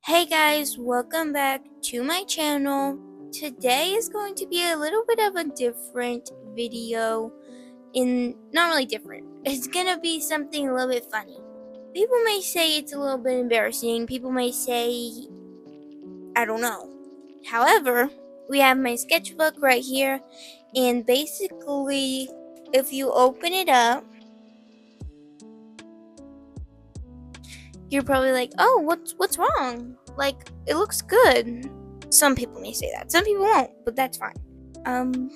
Hey guys, welcome back to my channel. Today is going to be a little bit of a different video. Not really different. It's gonna be something a little bit funny. People may say it's a little bit embarrassing. People may say, I don't know. However, we have my sketchbook right here, and basically, if you open it up, you're probably like, oh, what's wrong? Like, it looks good. Some people may say that. Some people won't, but that's fine.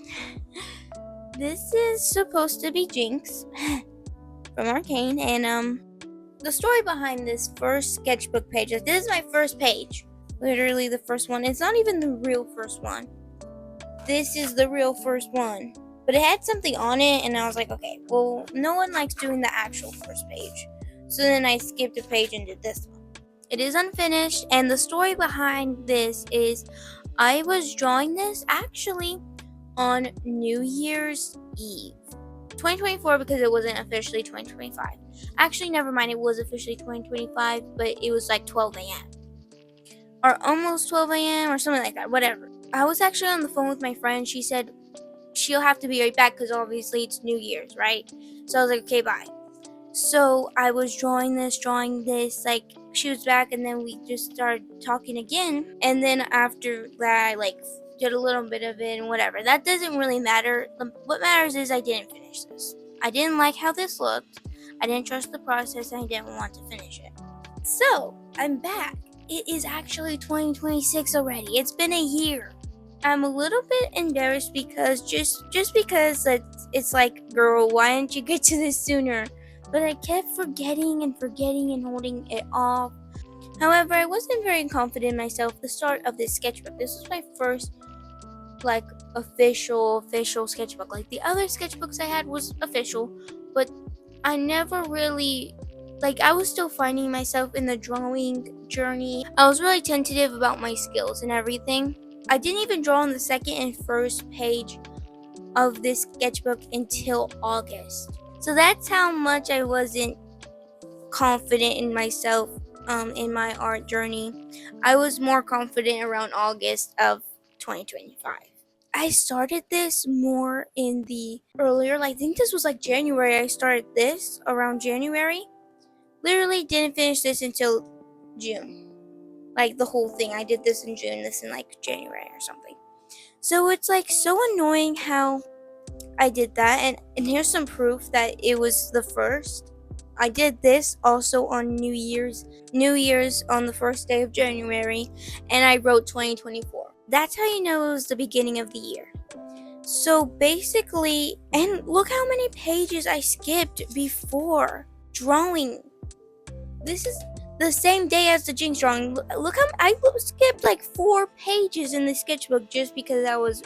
This is supposed to be Jinx from Arcane, and the story behind this first sketchbook page. This is my first page. Literally the first one. It's not even the real first one. This is the real first one. But it had something on it, and I was like, okay, well, no one likes doing the actual first page. So then I skipped a page and did this one. It is unfinished, and the story behind this is I was drawing this actually on New Year's Eve. 2024 because it wasn't officially 2025. Actually, never mind, it was officially 2025, but it was like 12 a.m. Or almost 12 a.m. or something like that, whatever. I was actually on the phone with my friend. She said she'll have to be right back because obviously it's New Year's, right? So I was like, okay, bye. So I was drawing this, like she was back, and then we just started talking again. And then after that, I did a little bit of it and whatever. That doesn't really matter. What matters is I didn't finish this. I didn't like how this looked. I didn't trust the process, and I didn't want to finish it. So I'm back. It is actually 2026 already. It's been a year. I'm a little bit embarrassed because just because it's like, girl, why didn't you get to this sooner? But I kept forgetting and holding it off. However, I wasn't very confident in myself. The start of this sketchbook. This was my first official sketchbook. Like the other sketchbooks I had was official, but I never really I was still finding myself in the drawing journey. I was really tentative about my skills and everything. I didn't even draw on the second and first page of this sketchbook until August. So that's how much I wasn't confident in myself in my art journey. I was more confident around August of 2025. I started this more in the earlier, I think this was January. I started this around January. Literally didn't finish this until June. The whole thing. I did this in June, this in January or something. So it's so annoying how I did that, and here's some proof that it was the first. I did this also on New Year's on the first day of January, and I wrote 2024. That's how you know it was the beginning of the year. So basically, and look how many pages I skipped before drawing. This is the same day as the Jinx drawing. Look how I skipped 4 pages in the sketchbook just because I was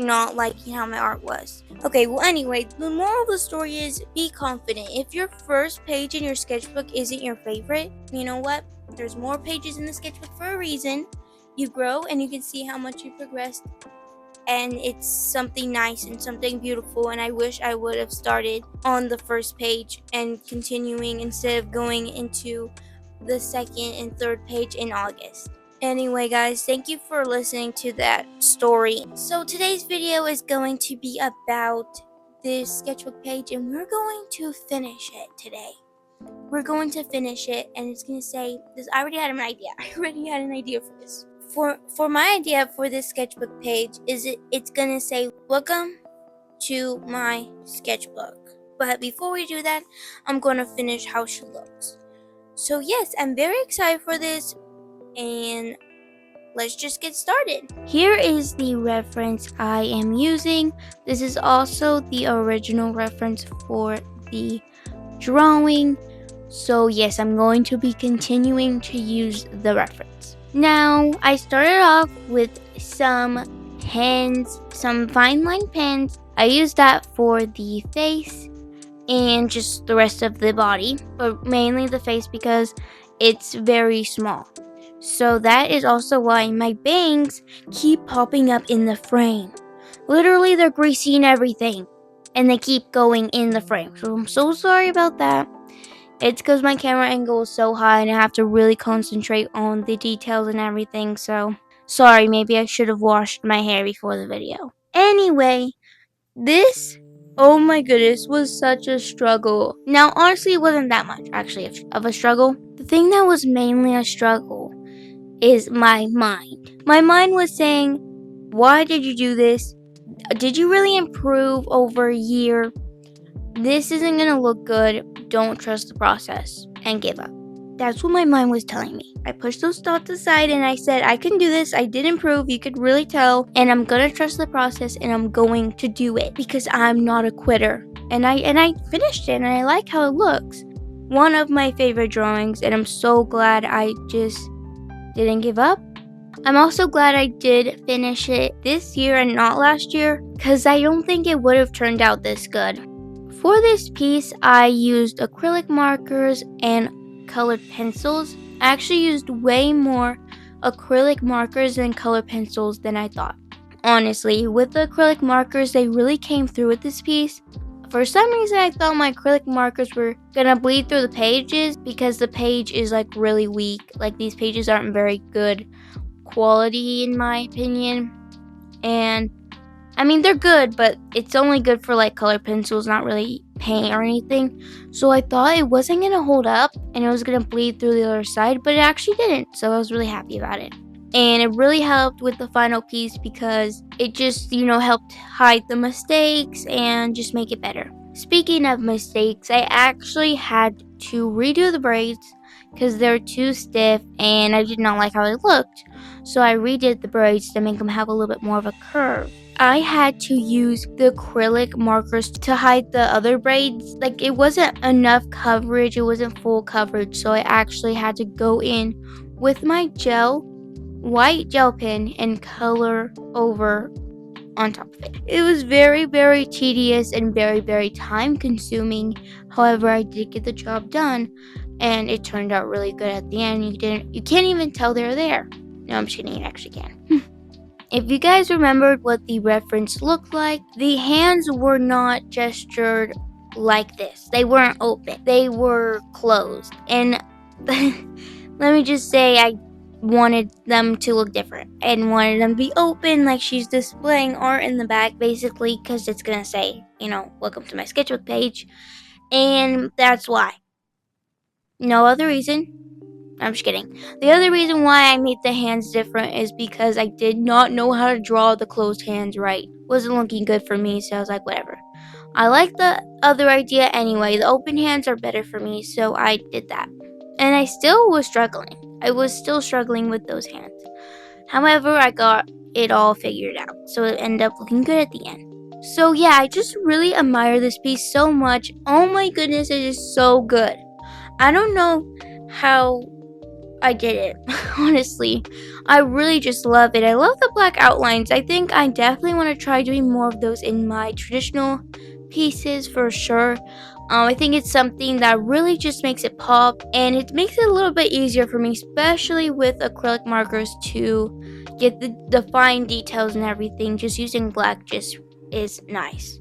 not liking how my art was. Okay, well anyway, the moral of the story is be confident. If your first page in your sketchbook isn't your favorite, you know what? There's more pages in the sketchbook for a reason. You grow and you can see how much you progressed, and it's something nice and something beautiful, and I wish I would have started on the first page and continuing instead of going into the second and third page in August. Anyway guys, thank you for listening to that story. So today's video is going to be about this sketchbook page, and we're going to finish it today. We're going to finish it, and it's going to say this. I already had an idea for this. For my idea for this sketchbook page it's going to say welcome to my sketchbook. But before we do that, I'm going to finish how she looks. So yes, I'm very excited for this, and let's just get started. Here is the reference I am using. This is also the original reference for the drawing. So yes, I'm going to be continuing to use the reference. Now, I started off with some pens, some fine line pens. I used that for the face and just the rest of the body, but mainly the face because it's very small. So that is also why my bangs keep popping up in the frame. Literally, they're greasy and everything, and they keep going in the frame. So I'm so sorry about that. It's because my camera angle is so high and I have to really concentrate on the details and everything, so sorry, maybe I should have washed my hair before the video. Anyway, this, oh my goodness, was such a struggle. Now, honestly, it wasn't that much, actually, of a struggle. The thing that was mainly a struggle is my mind. My mind was saying, why did you do this? Did you really improve over a year? This isn't gonna look good. Don't trust the process and give up. That's what my mind was telling me. I pushed those thoughts aside and I said, I can do this. I did improve. You could really tell. And I'm gonna trust the process and I'm going to do it because I'm not a quitter. And I finished it and I like how it looks. One of my favorite drawings, and I'm so glad I just didn't give up. I'm also glad I did finish it this year and not last year, because I don't think it would have turned out this good. For this piece, I used acrylic markers and colored pencils. I actually used way more acrylic markers and colored pencils than I thought. Honestly, with the acrylic markers, they really came through with this piece. For some reason, I thought my acrylic markers were gonna bleed through the pages because the page is like really weak. Like these pages aren't very good quality in my opinion. And I mean, they're good, but it's only good for like colored pencils, not really paint or anything. So I thought it wasn't gonna hold up and it was gonna bleed through the other side, but it actually didn't. So I was really happy about it. And it really helped with the final piece because it just, helped hide the mistakes and just make it better. Speaking of mistakes, I actually had to redo the braids because they're too stiff and I did not like how they looked. So I redid the braids to make them have a little bit more of a curve. I had to use the acrylic markers to hide the other braids. Like it wasn't enough coverage, it wasn't full coverage. So I actually had to go in with my white gel pen and color over on top of it. It was very, very tedious and very, very time consuming. However, I did get the job done and it turned out really good at the end. You can't even tell they're there. No, I'm just kidding, you actually can. If you guys remembered what the reference looked like, the hands were not gestured like this. They weren't open. They were closed. And let me just say, I wanted them to look different and wanted them to be open, like she's displaying art in the back, basically, because it's gonna say, welcome to my sketchbook page. And that's why. No other reason. I'm just kidding. The other reason why I made the hands different is because I did not know how to draw the closed hands right. Wasn't looking good for me, so I was like, whatever. I like the other idea anyway. The open hands are better for me, so I did that. And I still was struggling. I was still struggling with those hands. However, I got it all figured out, so it ended up looking good at the end. So yeah, I just really admire this piece so much. Oh my goodness, it is so good. I don't know how I did it, honestly. I really just love it. I love the black outlines. I think I definitely want to try doing more of those in my traditional pieces for sure. I think it's something that really just makes it pop, and it makes it a little bit easier for me, especially with acrylic markers, to get the fine details and everything. Just using black just is nice.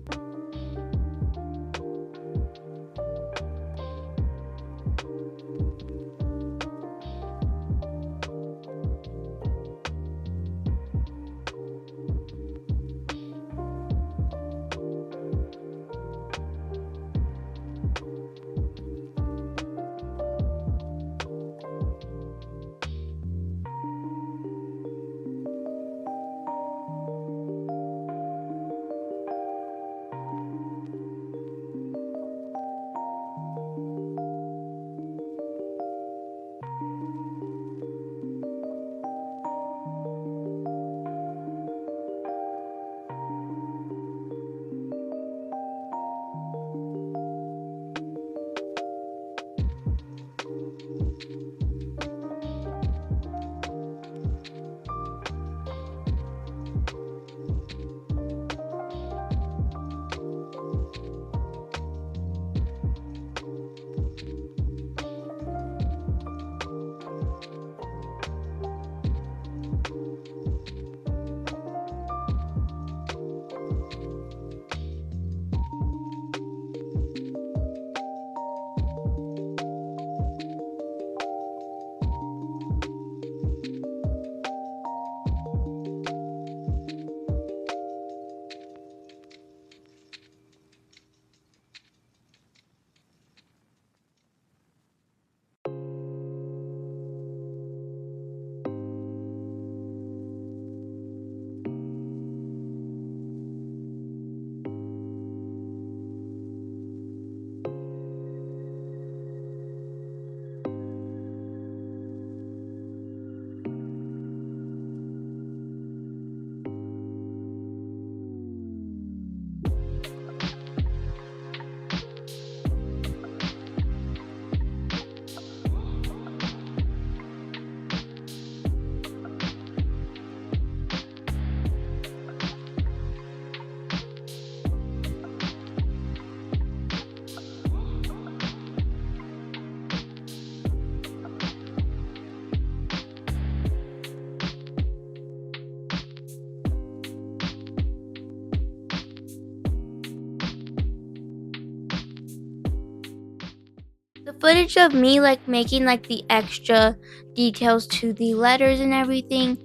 footage of me like making like the extra details to the letters and everything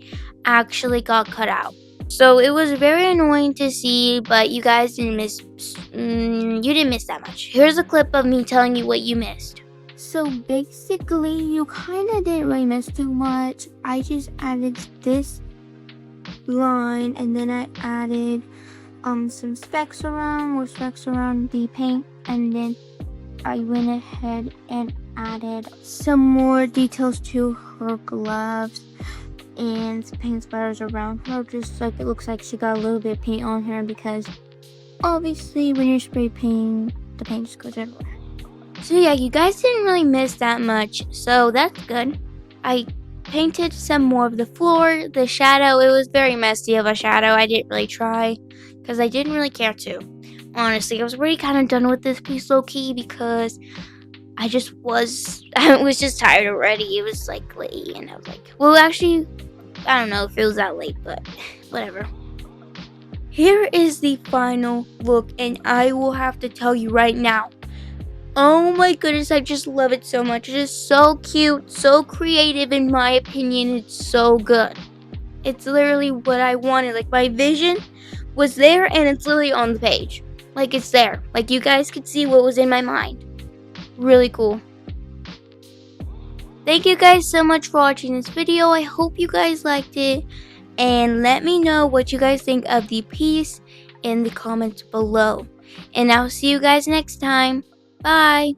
actually got cut out. So it was very annoying to see, but you guys didn't miss. You didn't miss that much. Here's a clip of me telling you what you missed. So basically, you kind of didn't really miss too much. I just added this line, and then I added some specks around the paint, and then I went ahead and added some more details to her gloves and paint splatters around her, just like it looks like she got a little bit of paint on her, because obviously when you're spray painting, the paint just goes everywhere. So yeah, you guys didn't really miss that much, so that's good. I painted some more of the floor, the shadow. It was very messy of a shadow. I didn't really try because I didn't really care to. Honestly, I was already kind of done with this piece low-key because I was just tired already. It was like late, and I was like, well, actually, I don't know if it was that late, but whatever. Here is the final look, and I will have to tell you right now. Oh my goodness, I just love it so much. It is so cute, so creative in my opinion. It's so good. It's literally what I wanted. Like, my vision was there, and it's literally on the page. Like, it's there. Like, you guys could see what was in my mind. Really cool. Thank you guys so much for watching this video. I hope you guys liked it. And let me know what you guys think of the piece in the comments below. And I'll see you guys next time. Bye.